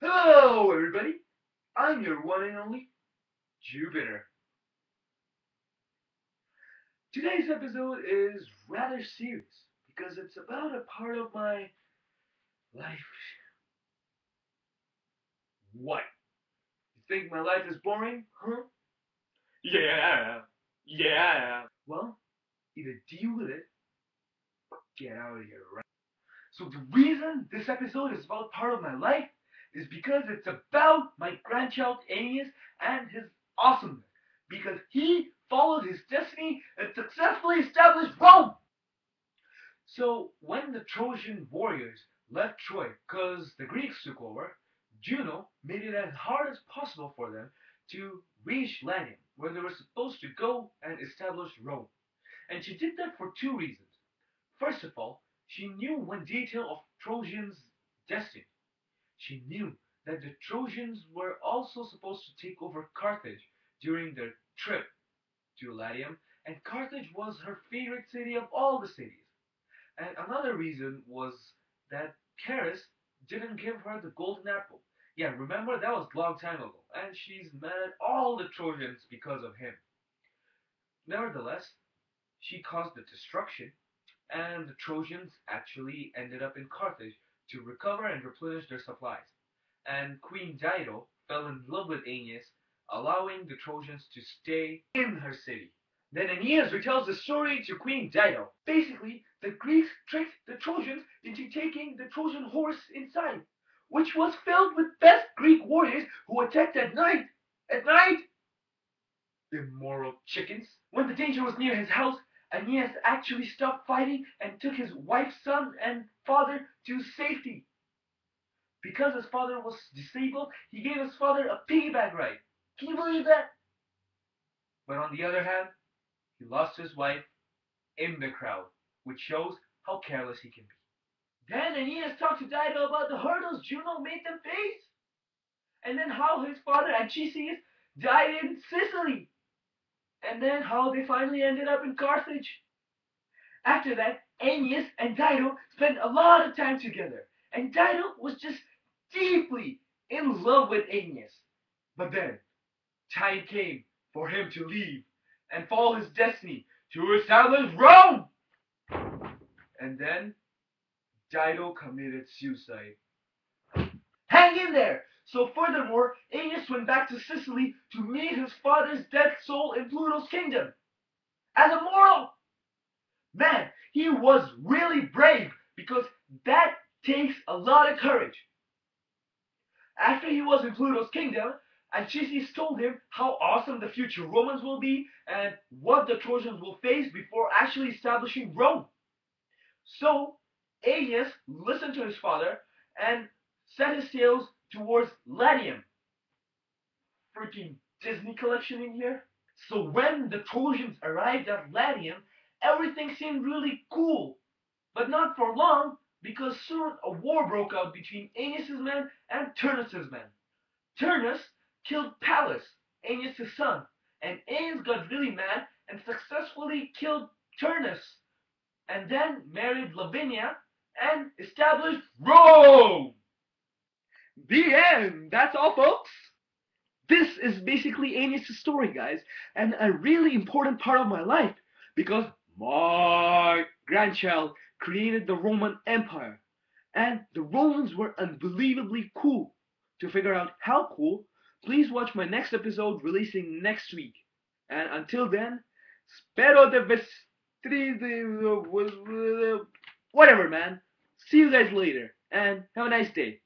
Hello, everybody. I'm your one and only Jupiter. Today's episode is rather serious because it's about a part of my life. What? You think my life is boring? Huh? Yeah. Yeah. Well, either deal with it or get out of here, right? So the reason this episode is about part of my life is because it's about my grandchild Aeneas and his awesomeness. Because he followed his destiny and successfully established Rome. So when the Trojan warriors left Troy because the Greeks took over, Juno made it as hard as possible for them to reach Latium, where they were supposed to go and establish Rome. And she did that for two reasons. First of all, she knew one detail of Trojans' destiny. She knew that the Trojans were also supposed to take over Carthage during their trip to Latium, and Carthage was her favorite city of all the cities. And another reason was that Paris didn't give her the golden apple. Yeah, remember that was a long time ago, and she's mad at all the Trojans because of him. Nevertheless, she caused the destruction, and the Trojans actually ended up in Carthage to recover and replenish their supplies. And Queen Dido fell in love with Aeneas, allowing the Trojans to stay in her city. Then Aeneas retells the story to Queen Dido. Basically, the Greeks tricked the Trojans into taking the Trojan horse inside, which was filled with best Greek warriors who attacked at night. At night! Immoral chickens. When the danger was near his house, Aeneas actually stopped fighting and took his wife's son and father to safety. Because his father was disabled, he gave his father a piggyback ride. Can you believe that? But on the other hand, he lost his wife in the crowd, which shows how careless he can be. Then Aeneas talked to Dido about the hurdles Juno made them face, and then how his father Anchises died in Sicily, and then how they finally ended up in Carthage. After that, Aeneas and Dido spent a lot of time together, and Dido was just deeply in love with Aeneas. But then, time came for him to leave and follow his destiny to establish Rome. And then Dido committed suicide. Hang in there! So furthermore, Aeneas went back to Sicily to meet his father's dead soul in Pluto's kingdom. As a mortal! Man, he was really brave because that takes a lot of courage. After he was in Pluto's kingdom, Anchises told him how awesome the future Romans will be and what the Trojans will face before actually establishing Rome. So Aeneas listened to his father and set his sails towards Latium. Freaking Disney collection in here. So when the Trojans arrived at Latium, everything seemed really cool. But not for long, because soon a war broke out between Aeneas' men and Turnus' men. Turnus killed Pallas, Aeneas' son, and Aeneas got really mad and successfully killed Turnus, and then married Lavinia and established Rome. The end. That's all, folks. This is basically Aeneas' story, guys, and a really important part of my life because my grandchild created the Roman Empire, and the Romans were unbelievably cool. To figure out how cool, please watch my next episode releasing next week. And until then, spero de whatever, man. See you guys later, and have a nice day.